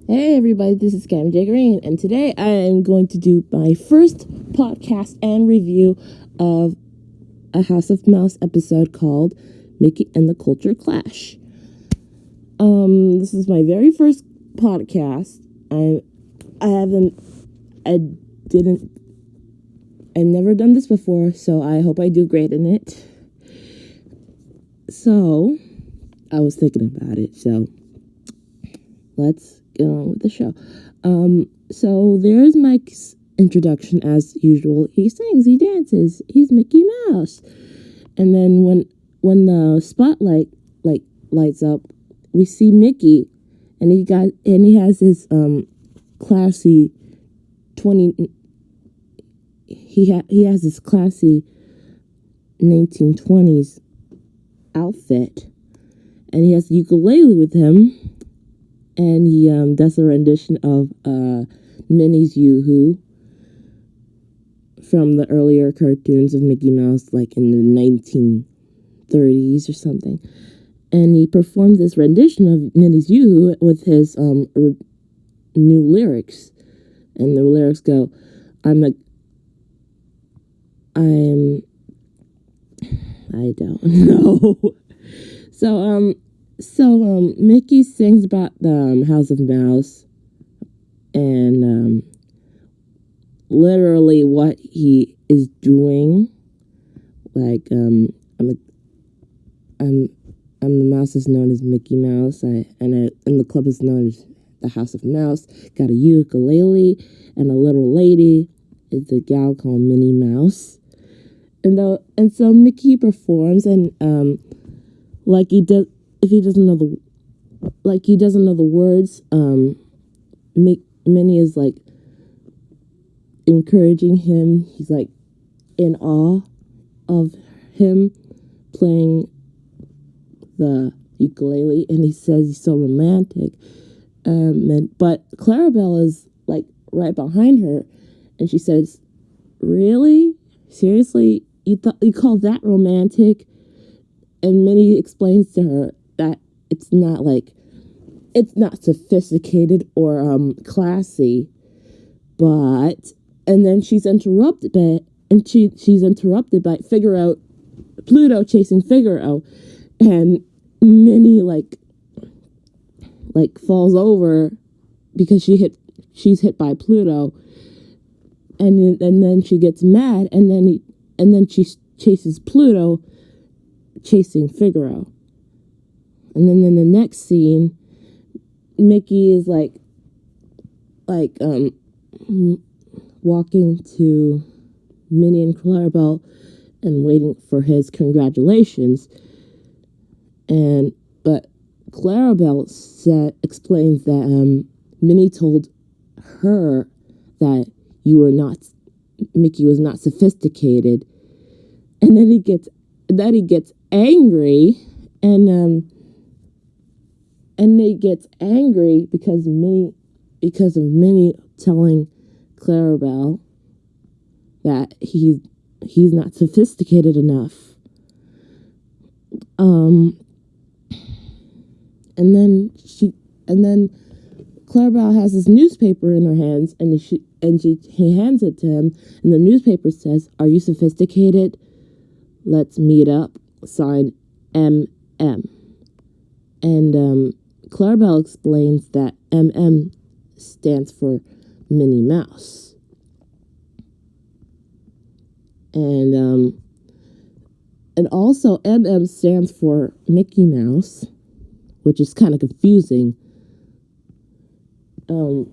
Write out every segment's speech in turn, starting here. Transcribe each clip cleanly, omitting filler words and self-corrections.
Hey everybody, this is CamCamVA, and today I am going to do my first podcast and review of a House of Mouse episode called Mickey and the Culture Clash. This is my very first podcast. I've never done this before, so I hope I do great in it. So, I was thinking about it, so let's get on with the show. So there's Mike's introduction as usual. He sings, he dances, he's Mickey Mouse. And then when the spotlight lights up, we see Mickey, and he has his classy 20. He has this classy 1920s outfit, and he has the ukulele with him. And he does a rendition of Minnie's Yoo-Hoo from the earlier cartoons of Mickey Mouse, like in the 1930s or something. And he performed this rendition of Minnie's Yoo-Hoo with his new lyrics. And the lyrics go, I don't know. So Mickey sings about the House of Mouse and literally what he is doing. Like I'm the mouse is known as Mickey Mouse, and the club is known as the House of Mouse. Got a ukulele, and a little lady is a gal called Minnie Mouse. And so Mickey performs, and like he does. If he doesn't know the words, Minnie is like encouraging him. He's like in awe of him playing the ukulele, and he says he's so romantic. But Clarabelle is like right behind her, and she says, "Really? Seriously? You call that romantic?" And Minnie explains to her that it's not sophisticated or classy, and then she's interrupted by Pluto chasing Figaro, and Minnie like falls over because she's hit by Pluto, and then she gets mad, and then she chases Pluto chasing Figaro. And then in the next scene, Mickey is walking to Minnie and Clarabelle and waiting for his congratulations. But Clarabelle explains that Minnie told her that Mickey was not sophisticated, and then he gets angry, and he gets angry because of Minnie telling Clarabelle that he's not sophisticated enough. And then Clarabelle has this newspaper in her hands, and he hands it to him, and the newspaper says, "Are you sophisticated? Let's meet up. Signed, M.M." And Clarabelle explains that M.M. stands for Minnie Mouse. And also M.M. stands for Mickey Mouse, which is kind of confusing to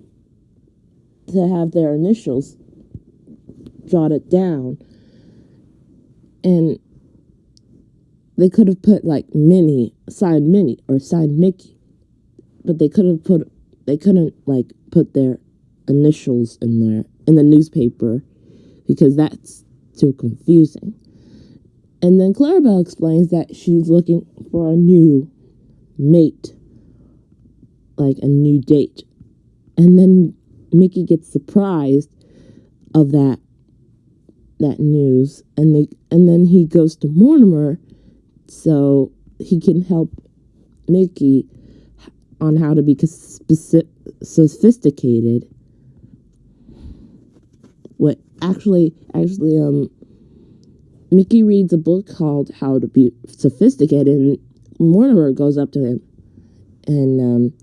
have their initials jotted down. And they could have put like signed Minnie or signed Mickey, but they couldn't put their initials in the newspaper because that's too confusing. And then Clarabelle explains that she's looking for a new mate, like a new date. And then Mickey gets surprised of that news, and then he goes to Mortimer so he can help Mickey on how to be sophisticated. What actually, Mickey reads a book called How to Be Sophisticated, and Mortimer goes up to him, and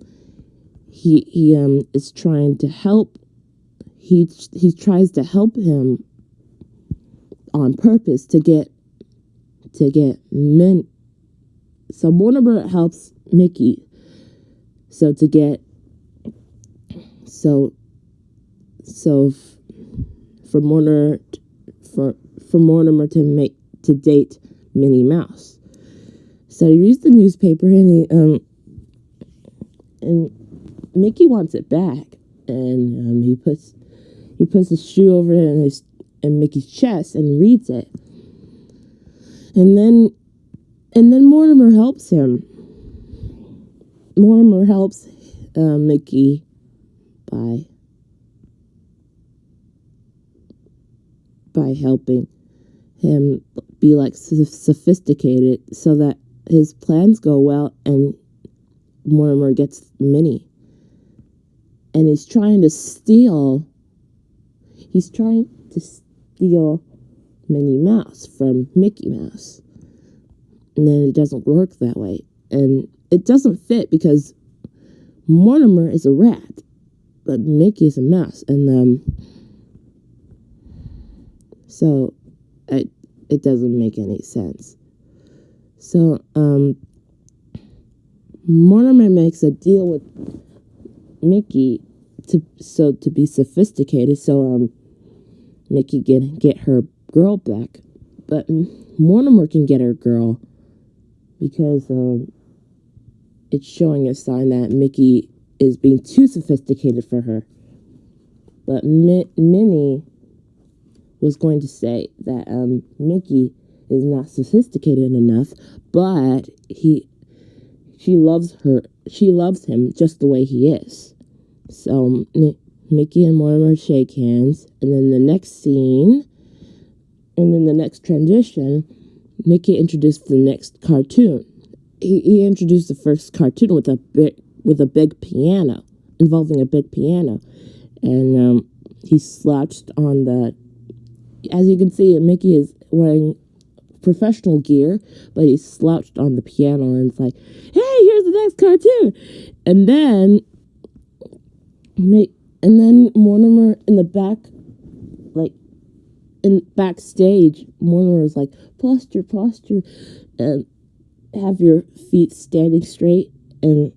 he is trying to help. He tries to help him on purpose to get men. So Mortimer helps Mickey. So to get so for Mortimer to date Minnie Mouse. So he reads the newspaper, and Mickey wants it back, and he puts his shoe over it in Mickey's chest and reads it, and then Mortimer helps him. Mortimer helps Mickey by helping him be like sophisticated so that his plans go well, and Mortimer gets Minnie. And he's trying to steal Minnie Mouse from Mickey Mouse. And then it doesn't work that way. And it doesn't fit because Mortimer is a rat, but Mickey is a mouse. And so it doesn't make any sense. So Mortimer makes a deal with Mickey to be sophisticated, so Mickey can get her girl back. But Mortimer can get her girl because it's showing a sign that Mickey is being too sophisticated for her. But Minnie was going to say that Mickey is not sophisticated enough, but she loves him just the way he is. So Mickey and Mortimer shake hands, and then the next scene, and then the next transition, Mickey introduced the next cartoon. He introduced the first cartoon with a big piano, involving a big piano, and he slouched on the. As you can see, Mickey is wearing professional gear, but he slouched on the piano, and it's like, hey, here's the next cartoon. And then Mortimer in the back, like in backstage, Mortimer is like, posture, and have your feet standing straight and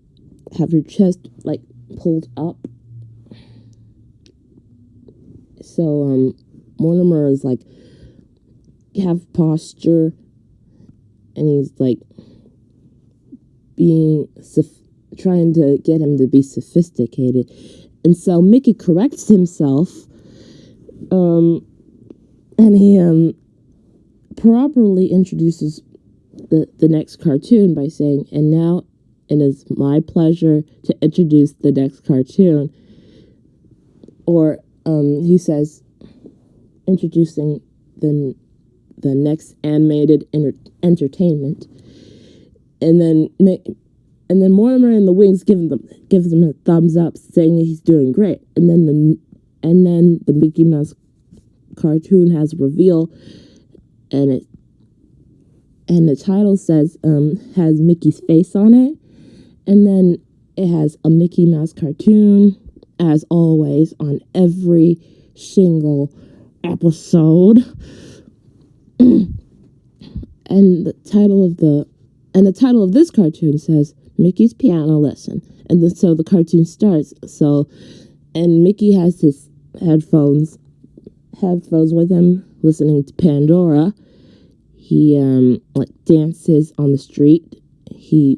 have your chest like pulled up. So Mortimer is like, have posture, and he's like trying to get him to be sophisticated. And so Mickey corrects himself, and he properly introduces the next cartoon by saying, and now it is my pleasure to introduce the next cartoon. Or he says, introducing the next animated entertainment, and then Mortimer in the wings gives him a thumbs up, saying he's doing great. And then the Mickey Mouse cartoon has a reveal, and the title says has Mickey's face on it, and then it has a Mickey Mouse cartoon as always on every single episode. And the title of this cartoon says Mickey's Piano Lesson. And so the cartoon starts. And Mickey has his headphones with him, listening to Pandora. He dances on the street. He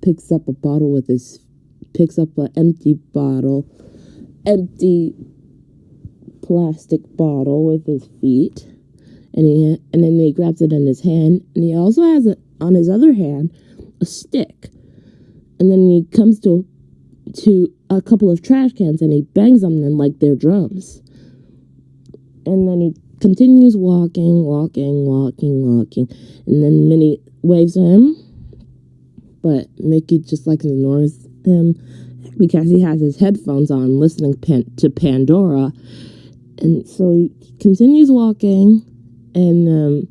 picks up an empty plastic bottle with his feet, and then he grabs it in his hand, and he also has on his other hand a stick, and then he comes to a couple of trash cans and he bangs on them like they're drums, and then he continues walking, and then Minnie waves at him, but Mickey just ignores him, because he has his headphones on listening to Pandora. And so he continues walking, and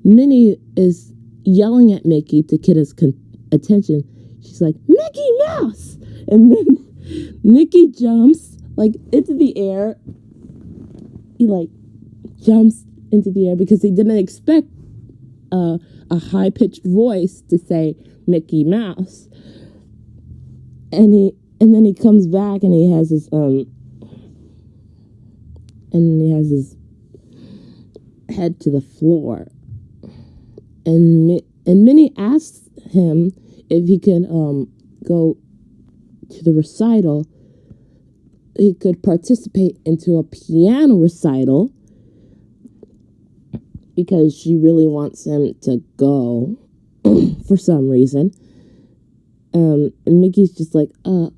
Minnie is yelling at Mickey to get his attention. She's like, Mickey Mouse! And then Mickey jumps, like, into the air. He, like, jumps into the air because he didn't expect a high-pitched voice to say Mickey Mouse. And then he comes back and he has his head to the floor. And Minnie asks him if he could go to the recital. He could participate into a piano recital because she really wants him to go for some reason. And Mickey's just like, and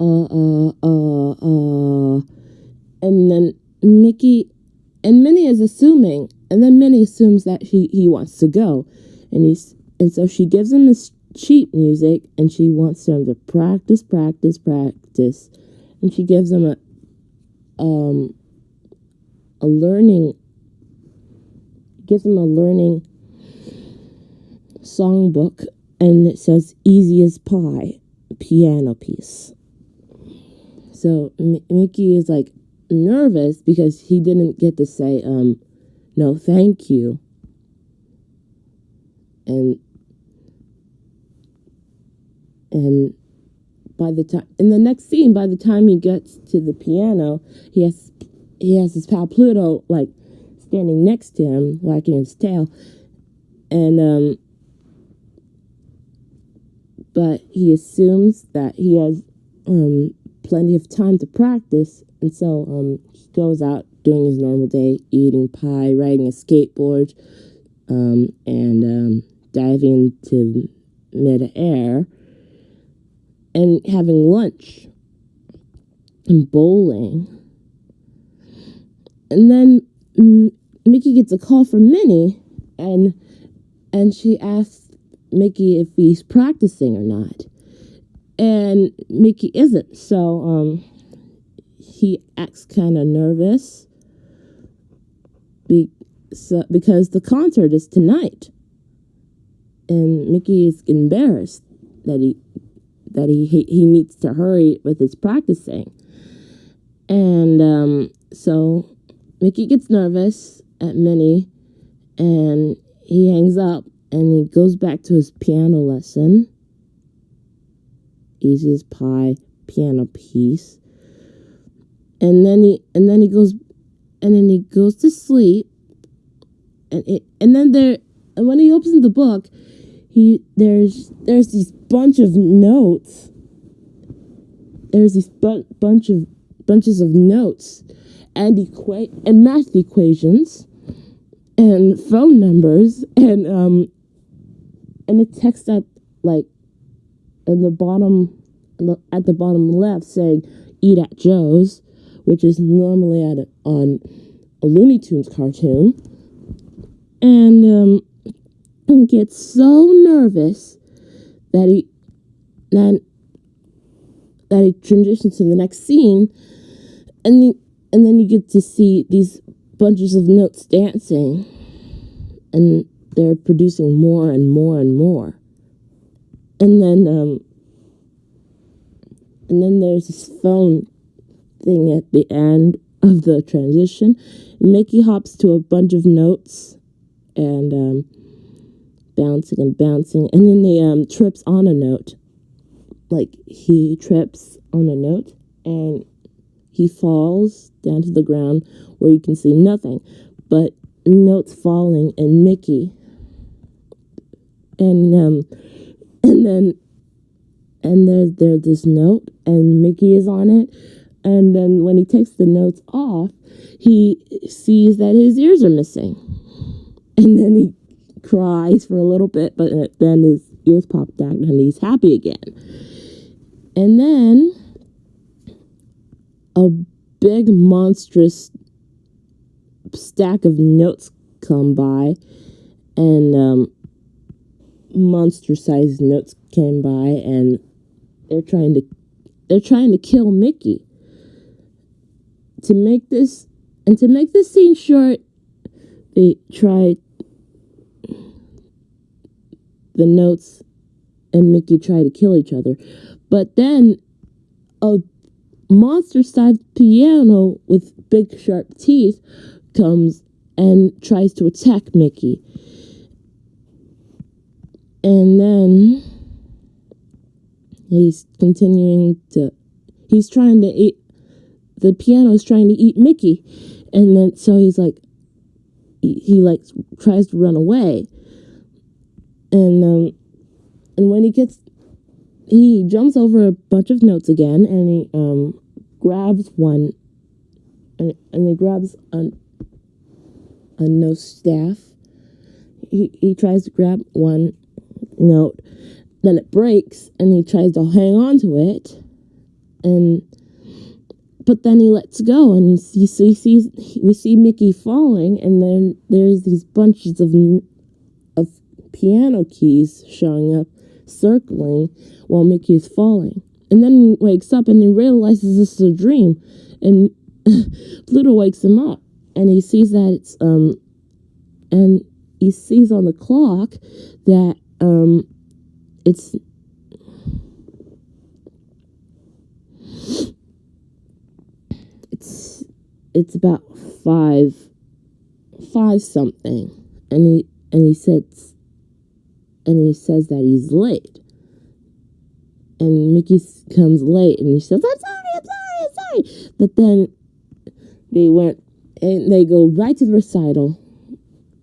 then Minnie is assuming, and then Minnie assumes that he wants to go, and so she gives him this sheet music, and she wants him to practice, and she gives him a learning songbook, and it says "Easy as Pie" piano piece. So Mickey is like nervous because he didn't get to say no thank you. And by the time in the next scene, by the time he gets to the piano, he has his pal Pluto like standing next to him, wagging his tail, and but he assumes that he has plenty of time to practice, and so he goes out doing his normal day, eating pie, riding a skateboard, and diving into mid-air, and having lunch, and bowling. And then Mickey gets a call from Minnie, and she asks Mickey if he's practicing or not. And Mickey isn't, so he acts kind of nervous because the concert is tonight. And Mickey is embarrassed that he needs to hurry with his practicing. And so Mickey gets nervous at Minnie, and he hangs up, and he goes back to his piano lesson. Easy as Pie piano piece. And then he goes to sleep. And when he opens the book, there's these bunch of notes. There's these bunches of notes and math equations and phone numbers and a text at the bottom left saying "Eat at Joe's," which is normally on a Looney Tunes cartoon, and gets so nervous that he transitions to the next scene, and then you get to see these bunches of notes dancing, and they're producing more and more and more. And then there's this phone thing at the end of the transition. Mickey hops to a bunch of notes and bouncing, and then he trips on a note. Like, he trips on a note, and he falls down to the ground where you can see nothing but notes falling and Mickey. And there's this note, and Mickey is on it. And then when he takes the notes off, he sees that his ears are missing. And then he cries for a little bit, but then his ears pop back, and he's happy again. And then a big, monstrous stack of notes come by, and monster-sized notes came by, and they're trying to kill Mickey. To make this scene short, they tried the notes and Mickey try to kill each other. But then a monster-sized piano with big sharp teeth comes and tries to attack Mickey. And then the piano is trying to eat Mickey. And then so he tries to run away. And when he jumps over a bunch of notes again, and he grabs one, and he grabs a note staff. He tries to grab one note, then it breaks, and he tries to hang on to it, but then he lets go, and we see Mickey falling, and then there's these bunches of piano keys showing up, circling while Mickey is falling. And then he wakes up and he realizes this is a dream, and Pluto wakes him up, and he sees that and he sees on the clock that it's about five something, and he says that he's late, and Mickey comes late, and he says, I'm sorry. But then they go right to the recital,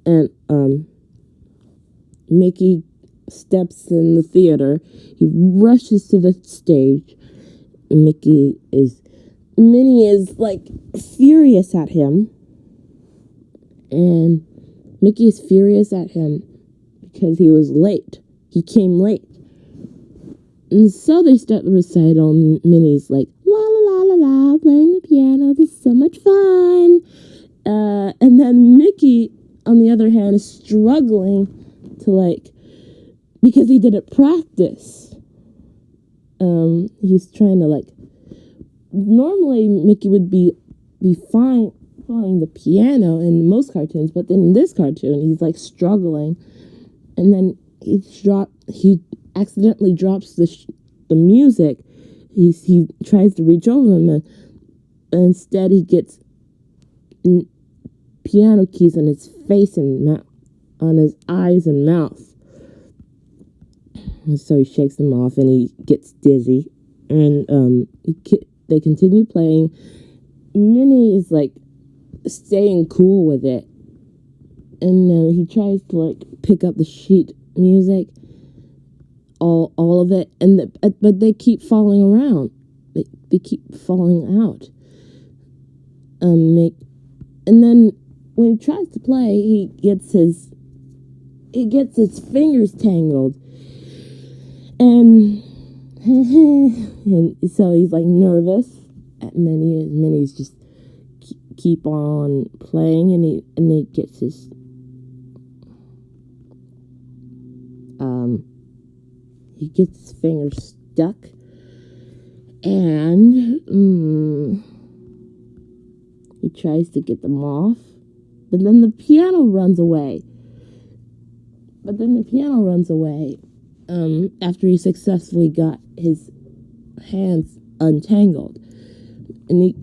and Mickey steps in the theater. He rushes to the stage. Minnie is like furious at him, and Mickey is furious at him because he was late. He came late. And so they start the recital, and Minnie's like, la la la la la, playing the piano, this is so much fun. And then Mickey, on the other hand, is struggling to because he didn't practice. He's trying to normally Mickey would be fine playing the piano in most cartoons, but then in this cartoon, he's struggling. And then he accidentally drops the music. He tries to reach over them, and instead he gets piano keys on his face and on his eyes and mouth. And so he shakes them off, and he gets dizzy. And they continue playing. Minnie is staying cool with it, and he tries to pick up the sheet music, all of it, but they keep falling around. They keep falling out. And then when he tries to play, he gets his fingers tangled, and so he's nervous at Minnie. And Minnie's just keep on playing, and he gets his fingers stuck, and he tries to get them off, but then the piano runs away. After he successfully got his hands untangled, and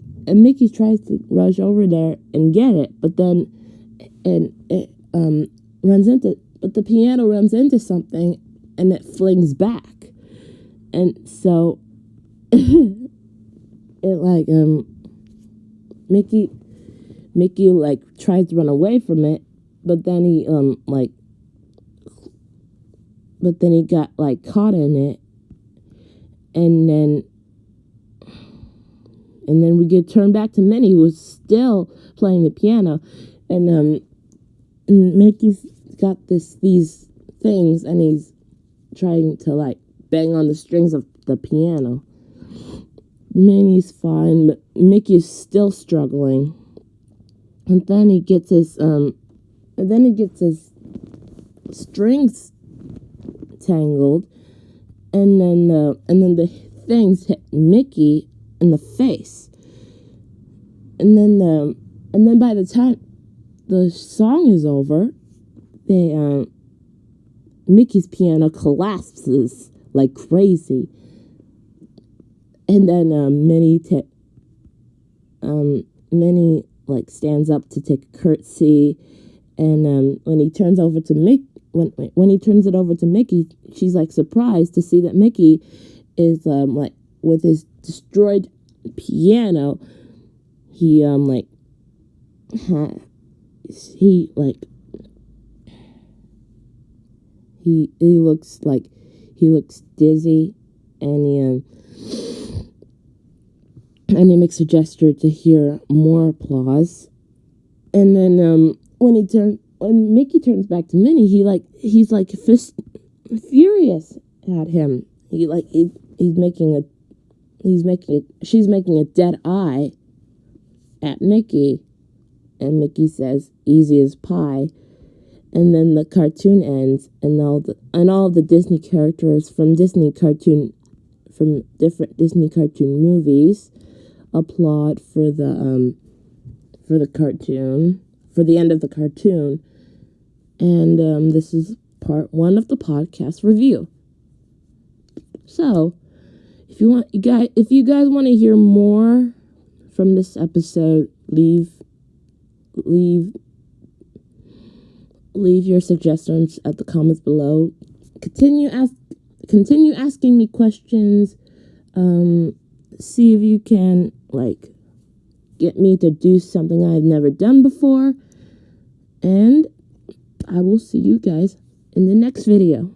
Mickey tries to rush over there and get it, but then the piano runs into something, and it flings back, and so Mickey tries to run away from it, but then he got caught in it, and then we get turned back to Minnie, who was still playing the piano, and Mickey's got these things, and he's trying to bang on the strings of the piano. Minnie's fine, but Mickey's still struggling. And then he gets his strings tangled, and then the things hit Mickey in the face. And then by the time the song is over, Mickey's piano collapses like crazy. And then Minnie like stands up to take a curtsy, and when he turns over to when he turns it over to Mickey, she's like surprised to see that Mickey is like with his destroyed piano. He looks dizzy, and he makes a gesture to hear more applause. And then when Mickey turns back to Minnie, he's furious at him. She's making a dead eye at Mickey, and Mickey says easy as pie. And then the cartoon ends, and all the Disney characters from different Disney cartoon movies applaud for the cartoon, for the end of the cartoon. And this is part 1 of the podcast review. So, if you guys want to hear more from this episode, leave your suggestions at the comments below. Continue asking me questions. See if you can get me to do something I've never done before. And I will see you guys in the next video.